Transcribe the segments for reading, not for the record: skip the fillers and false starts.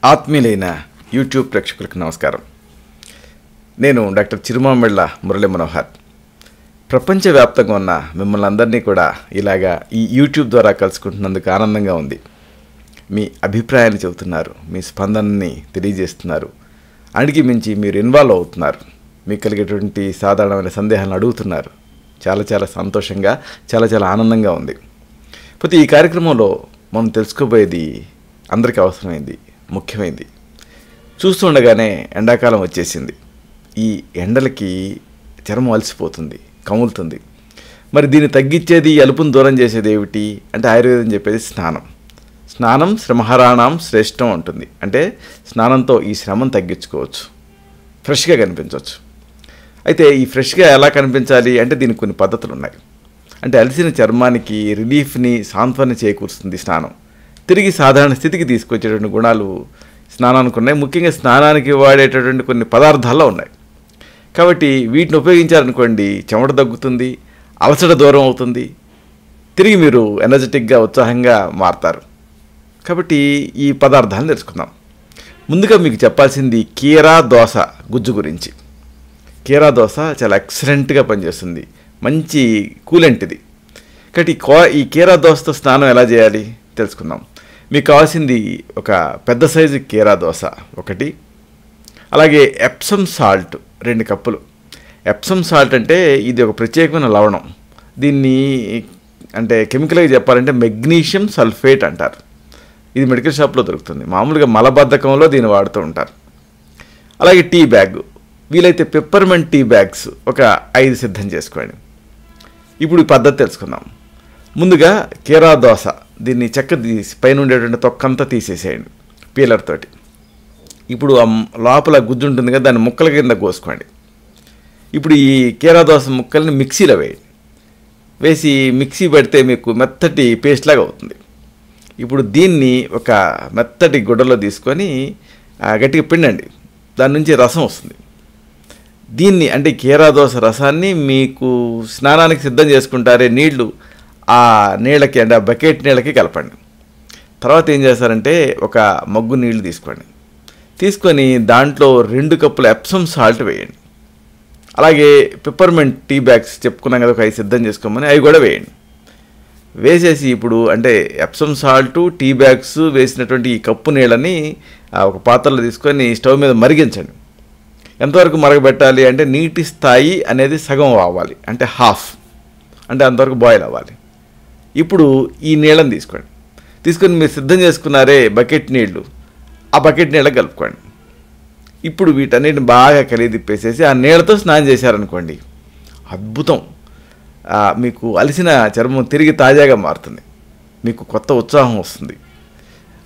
ఆత్మీయులైన YouTube ప్రేక్షకులకు నమస్కారం. నేను డాక్టర్ చిరుమామిళ్ళ మురళి మనోహర్. ప్రపంచవ్యాప్తంగా ఉన్న మిమ్మల్ని అందరినీ కూడా ఇలాగా ఈ యూట్యూబ్ ద్వారా కలుసుకుంటున్నందుకు ఆనందంగా ఉంది. మీ అభిప్రాయాలు చెబుతున్నారు, మీ స్పందనని తెలియజేస్తున్నారు, అడిగి మించి మీరు ఇన్వాల్వ్ అవుతున్నారు, మీకు కలిగేటువంటి సాధారణమైన సందేహాలను అడుగుతున్నారు. చాలా చాలా సంతోషంగా, చాలా చాలా ఆనందంగా ఉంది. పోతే ఈ కార్యక్రమంలో మనం తెలుసుకోబోయేది అందరికీ అవసరమైంది, ముఖ్యమైనది. చూస్తుండగానే ఎండాకాలం వచ్చేసింది. ఈ ఎండలకి చర్మం అలసిపోతుంది, కములుతుంది. మరి దీన్ని తగ్గించేది, అలుపును దూరం చేసేది ఏమిటి అంటే ఆయుర్వేదం చెప్పేది స్నానం శ్రమహరాణం శ్రేష్టం ఉంటుంది. అంటే స్నానంతో ఈ శ్రమను తగ్గించుకోవచ్చు, ఫ్రెష్గా కనిపించవచ్చు. అయితే ఈ ఫ్రెష్గా ఎలా కనిపించాలి అంటే దీనికి కొన్ని పద్ధతులు ఉన్నాయి. అంటే అలసిన చర్మానికి రిలీఫ్ని, సాంత్వన చేకూరుస్తుంది స్నానం. తిరిగి సాధారణ స్థితికి తీసుకొచ్చేటువంటి గుణాలు స్నానానికి ఉన్నాయి. ముఖ్యంగా స్నానానికి వాడేటటువంటి కొన్ని పదార్థాల్లో ఉన్నాయి. కాబట్టి వీటిని ఉపయోగించారనుకోండి, చెమట తగ్గుతుంది, అలసట దూరం అవుతుంది, తిరిగి మీరు ఎనర్జెటిక్గా, ఉత్సాహంగా మారుతారు. కాబట్టి ఈ పదార్థాలను తెలుసుకుందాం. ముందుగా మీకు చెప్పాల్సింది కీరా దోస గుజ్జు గురించి. కీరా దోస చాలా ఎక్సలెంట్గా పనిచేస్తుంది, మంచి కూలెంట్ ఇది. కాబట్టి ఈ కీరా దోసతో స్నానం ఎలా చేయాలి తెలుసుకుందాం. మీకు కావాల్సింది ఒక పెద్ద సైజు కీరా దోస ఒకటి, అలాగే ఎప్సమ్ సాల్ట్ 2 కప్పులు. ఎప్సమ్ సాల్ట్ అంటే ఇది ఒక ప్రత్యేకమైన లవణం. దీన్ని అంటే కెమికల్గా చెప్పాలంటే మెగ్నీషియం సల్ఫేట్ అంటారు. ఇది మెడికల్ షాప్లో దొరుకుతుంది. మామూలుగా మలబద్ధకంలో దీన్ని వాడుతూ ఉంటారు. అలాగే టీ బ్యాగ్, వీలైతే పెప్పర్మెంట్ టీ బ్యాగ్స్ ఒక 5 సిద్ధం చేసుకోండి. ఇప్పుడు ఈ పద్ధతి తెలుసుకుందాం. ముందుగా కీరా దోస, దీన్ని చెక్క తీసి పైన ఉండేటువంటి తొక్కంతా తీసేసేయండి పీలర్ తోటి. ఇప్పుడు ఆ లోపల గుజ్జు ఉంటుంది కదా, దాన్ని ముక్కల కింద కోసుకోండి. ఇప్పుడు ఈ కీరా దోస ముక్కల్ని మిక్సీలో వేయండి. వేసి మిక్సీ పెడితే మీకు మెత్తటి పేస్ట్ లాగా అవుతుంది. ఇప్పుడు దీన్ని ఒక మెత్తటి గుడ్డలో తీసుకొని గట్టిగా పిండండి. దాని నుంచి రసం వస్తుంది. దీన్ని అంటే కీరా దోస రసాన్ని మీకు స్నానానికి సిద్ధం చేసుకుంటారే నీళ్లు, ఆ నీళ్ళకి అంటే ఆ బకెట్ నీళ్ళకి కలపండి. తర్వాత ఏం చేస్తారంటే ఒక మగ్గు నీళ్లు తీసుకోండి. తీసుకొని దాంట్లో 2 కప్పుల ఎప్సమ్ సాల్ట్ వేయండి. అలాగే పెప్పర్మెంట్ టీ బ్యాగ్స్ చెప్పుకున్నాం కదా, ఒక 5 సిద్ధం చేసుకోమని, అవి కూడా వేయండి. వేసేసి ఇప్పుడు అంటే ఎప్సమ్ సాల్ట్, టీ బ్యాగ్స్ వేసినటువంటి ఈ కప్పు నీళ్ళని ఒక పాత్రలో తీసుకొని స్టవ్ మీద మరిగించండి. ఎంతవరకు మరగబెట్టాలి అంటే నీటి స్థాయి అనేది సగం అవ్వాలి, అంటే హాఫ్, అంటే అంతవరకు బాయిల్ అవ్వాలి. ఇప్పుడు ఈ నీళ్ళని తీసుకొని మీరు సిద్ధం చేసుకున్నారే బకెట్ నీళ్ళు, ఆ బకెట్ నీళ్ళకి కలుపుకోండి. ఇప్పుడు వీటన్నిటిని బాగా కలిగి తిప్పేసేసి ఆ నీళ్ళతో స్నానం చేశారనుకోండి, అద్భుతం. మీకు అలసిన చర్మం తిరిగి తాజాగా మారుతుంది, మీకు కొత్త ఉత్సాహం వస్తుంది.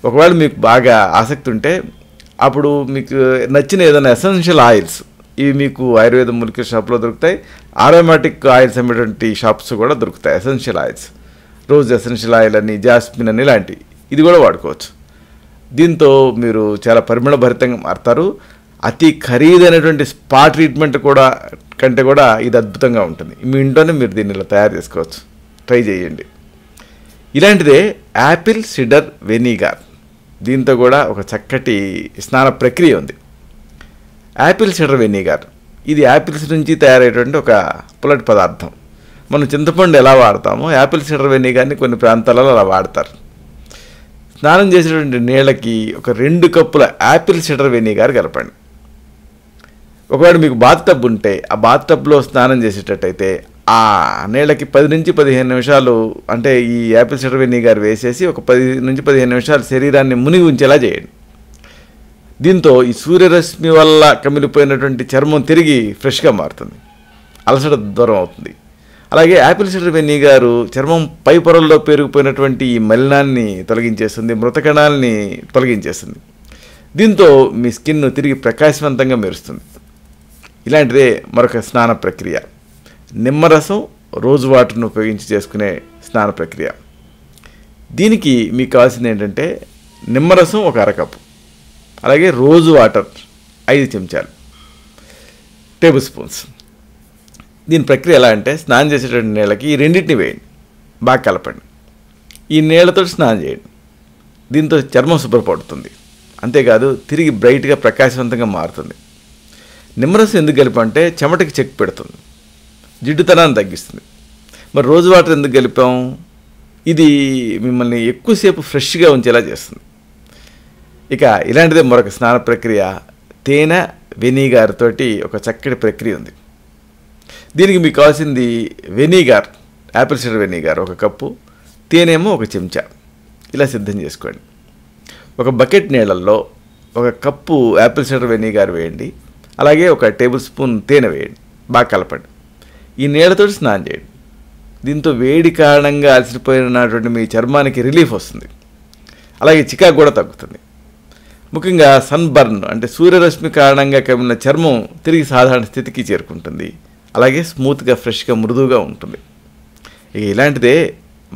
ఒకవేళ మీకు బాగా ఆసక్తి ఉంటే అప్పుడు మీకు నచ్చిన ఏదైనా ఎసెన్షియల్ ఆయిల్స్, ఇవి మీకు ఆయుర్వేద మూలిక షాప్లో దొరుకుతాయి. ఆరోమాటిక్ ఆయిల్స్ అమ్మేటువంటి షాప్స్ కూడా దొరుకుతాయి. Essential oils, rose essential oil అని, జాస్మిన్ అని, ఇలాంటివి, ఇది కూడా వాడుకోవచ్చు. దీంతో మీరు చాలా పరిమళభరితంగా మారుతారు. అతి ఖరీదైనటువంటి స్పా ట్రీట్మెంట్ కంటే కూడా ఇది అద్భుతంగా ఉంటుంది. మీ ఇంట్లోనే మీరు దీన్ని ఇలా తయారు చేసుకోవచ్చు, ట్రై చేయండి. ఇలాంటిదే యాపిల్ సిడర్ వెనిగర్, దీంతో కూడా ఒక చక్కటి స్నాన ప్రక్రియ ఉంది. యాపిల్ సిడర్ వెనిగర్ ఇది యాపిల్స్ నుంచి తయారయ్యేటువంటి ఒక పుల్లటి పదార్థం. మనం చింతపండు ఎలా వాడతామో యాపిల్ సిడర్ వెనిగర్ని కొన్ని ప్రాంతాలలో అలా వాడతారు. స్నానం చేసేటువంటి నీళ్ళకి ఒక 2 కప్పుల యాపిల్ సిడర్ వెనిగర్ కలపండి. ఒకవేళ మీకు బాత్ టబ్ ఉంటే ఆ బాత్ టబ్లో స్నానం చేసేటట్టయితే ఆ నీళ్ళకి 10 నుంచి 15 నిమిషాలు అంటే ఈ యాపిల్ సిడర్ వెనిగర్ వేసేసి ఒక 10 నుంచి 15 నిమిషాలు శరీరాన్ని మునిగి ఉంచేలా చేయండి. దీంతో ఈ సూర్యరశ్మి వల్ల కమిలిపోయినటువంటి చర్మం తిరిగి ఫ్రెష్గా మారుతుంది, అలసట దూరం అవుతుంది. అలాగే యాపిల్ సిడర్ వెనిగర్ చర్మం పై పొరల్లో పెరిగిపోయినటువంటి ఈ మలినాన్ని తొలగించేస్తుంది, మృతకణాలని తొలగించేస్తుంది. దీంతో మీ స్కిన్ తిరిగి ప్రకాశవంతంగా మెరుస్తుంది. ఇలాంటిదే మరొక స్నాన ప్రక్రియ, నిమ్మరసం, రోజ్ వాటర్ను ఉపయోగించి చేసుకునే స్నాన ప్రక్రియ. దీనికి మీకు కావాల్సింది ఏంటంటే నిమ్మరసం ఒక 1/2 కప్పు, అలాగే రోజ్ వాటర్ 5 చెంచాలు, టేబుల్ స్పూన్స్. దీని ప్రక్రియ ఎలా అంటే స్నానం చేసేటువంటి నీళ్ళకి ఈ రెండింటిని వేయండి, బాగా కలపండి. ఈ నీళ్ళతో స్నానం చేయండి. దీంతో చర్మం శుభ్రపడుతుంది, అంతేకాదు తిరిగి బ్రైట్గా ప్రకాశవంతంగా మారుతుంది. నిమ్మరసం ఎందుకు కలిపామంటే చెమటకి చెక్ పెడుతుంది, జిడ్డుతనాన్ని తగ్గిస్తుంది. మరి రోజు వాటర్ ఎందుకు కలిపాం? ఇది మిమ్మల్ని ఎక్కువసేపు ఫ్రెష్గా ఉంచేలా చేస్తుంది. ఇక ఇలాంటిదే మరొక స్నాన ప్రక్రియ, తేనె వెనిగార్ తోటి ఒక చక్కటి ప్రక్రియ ఉంది. దీనికి మీకు కావాల్సింది vinegar, Apple cider vinegar 1 cup, తేనెమో 1 చెంచా. ఇలా సిద్ధం చేసుకోండి. ఒక బకెట్ నీళ్ళల్లో 1 కప్పు యాపిల్ సిడర్ వెనిగార్ వేయండి, అలాగే 1 టేబుల్ స్పూన్ తేనె వేయండి, బాగా కలపండి. ఈ నీళ్ళతో స్నానం చేయండి. దీంతో వేడి కారణంగా అలసిపోయినటువంటి మీ చర్మానికి రిలీఫ్ వస్తుంది, అలాగే చికాకు కూడా తగ్గుతుంది. ముఖ్యంగా సన్బర్న్ అంటే సూర్యరశ్మి కారణంగా కమిన చర్మం తిరిగి సాధారణ స్థితికి చేరుకుంటుంది, అలాగే స్మూత్గా ఫ్రెష్గా మృదువుగా ఉంటుంది. ఇక ఇలాంటిదే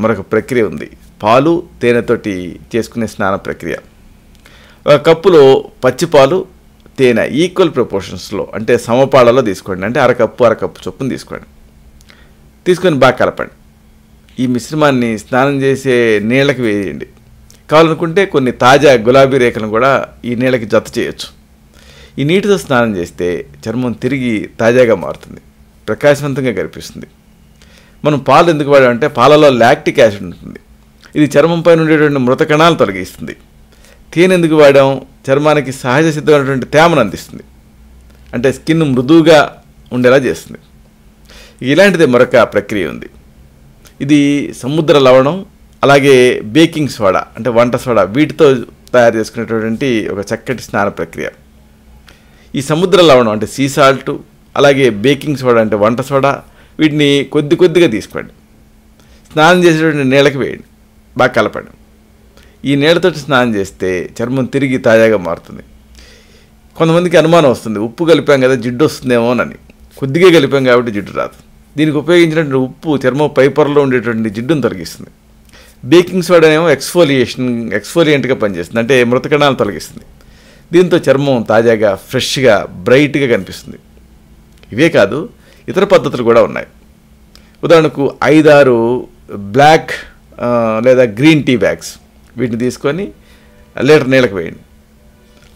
మరొక ప్రక్రియ ఉంది, పాలు తేనెతోటి చేసుకునే స్నాన ప్రక్రియ. 1 కప్పులో పచ్చిపాలు తేనె ఈక్వల్ ప్రపోర్షన్స్లో అంటే సమపాళలో తీసుకోండి, అంటే 1/2 కప్పు చొప్పున తీసుకోండి. తీసుకొని బాగా కలపండి. ఈ మిశ్రమాన్ని స్నానం చేసే నీళ్ళకి వేయండి. కావాలనుకుంటే కొన్ని తాజా గులాబీ రేఖలను కూడా ఈ నీళ్ళకి జత చేయొచ్చు. ఈ నీటితో స్నానం చేస్తే చర్మం తిరిగి తాజాగా మారుతుంది, ప్రకాశవంతంగా కనిపిస్తుంది. మనం పాలు ఎందుకు వాడామంటే పాలలో లాక్టిక్ యాసిడ్ ఉంటుంది, ఇది చర్మంపై ఉండేటువంటి మృత కణాలు తొలగిస్తుంది. తేనె ఎందుకు వాడాం? చర్మానికి సహజ సిద్ధమైనటువంటి తేమను అందిస్తుంది, అంటే స్కిన్ మృదువుగా ఉండేలా చేస్తుంది. ఇలాంటిదే మరొక ప్రక్రియ ఉంది. ఇది సముద్ర లవణం, అలాగే బేకింగ్ సోడా అంటే వంట సోడా, వీటితో తయారు చేసుకునేటటువంటి ఒక చక్కటి స్నాన ప్రక్రియ. ఈ సముద్ర లవణం అంటే సీ సాల్ట్, అలాగే బేకింగ్ సోడా అంటే వంట సోడా, వీటిని కొద్దిగా తీసుకోండి. స్నానం చేసేటువంటి నీళ్ళకి వేయండి, బాగా కలపండి. ఈ నీళ్ళతో స్నానం చేస్తే చర్మం తిరిగి తాజాగా మారుతుంది. కొంతమందికి అనుమానం వస్తుంది, ఉప్పు కలిపాం కదా జిడ్డు వస్తుందేమోనని. కొద్దిగా కలిపాం కాబట్టి జిడ్డు రాదు. దీనికి ఉపయోగించినటువంటి ఉప్పు చర్మం పై పొరలో ఉండేటువంటి జిడ్డును తొలగిస్తుంది. బేకింగ్ సోడా ఏమో ఎక్స్ఫోలియంట్గా పనిచేస్తుంది, అంటే మృత కణాలను తొలగిస్తుంది. దీంతో చర్మం తాజాగా ఫ్రెష్గా బ్రైట్గా కనిపిస్తుంది. ఇవే కాదు, ఇతర పద్ధతులు కూడా ఉన్నాయి. ఉదాహరణకు 5-6 బ్లాక్ లేదా గ్రీన్ టీ బ్యాగ్స్, వీటిని తీసుకొని లీటర్ నీళ్ళకి వేయండి.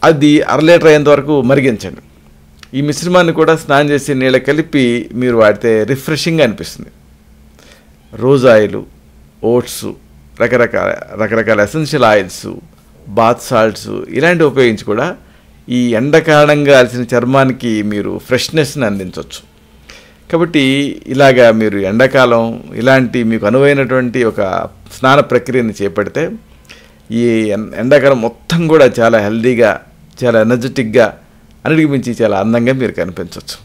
అది 1/2 లీటర్ అయ్యేంత వరకు మరిగించండి. ఈ మిశ్రమాన్ని కూడా స్నానం చేసి నీళ్ళ కలిపి మీరు వాడితే రిఫ్రెషింగ్గా అనిపిస్తుంది. రోజ్ ఆయిల్, ఓట్స్, రకరకాల ఎసెన్షియల్ ఆయిల్స్, బాత్ సాల్ట్స్ ఇలాంటివి ఉపయోగించి కూడా ఈ ఎండ కారణంగా అలసిన చర్మానికి మీరు ఫ్రెష్నెస్ని అందించవచ్చు. కాబట్టి ఇలాగా మీరు ఎండాకాలం ఇలాంటి మీకు అనువైనటువంటి ఒక స్నాన ప్రక్రియని చేపడితే ఈ ఎండాకాలం మొత్తం కూడా చాలా హెల్దీగా, చాలా ఎనర్జెటిక్గా, అన్నిటికి మించి చాలా అందంగా మీరు కనిపించవచ్చు.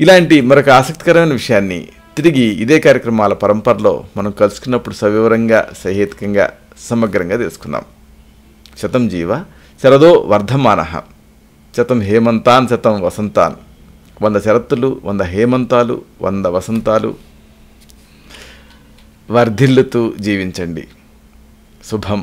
ఇలాంటి మరొక ఆసక్తికరమైన విషయాన్ని తిరిగి ఇదే కార్యక్రమాల పరంపరలో మనం కలుసుకున్నప్పుడు సవివరంగా, సహేతుకంగా, సమగ్రంగా తెలుసుకుందాం. శతం జీవ శరదో వర్ధమానః, శతం హేమంతాన్ శతం వసంతాన్. 100 శరత్తులు, 100 హేమంతాలు, 100 వసంతాలు వర్ధిల్లుతూ జీవించండి. శుభం.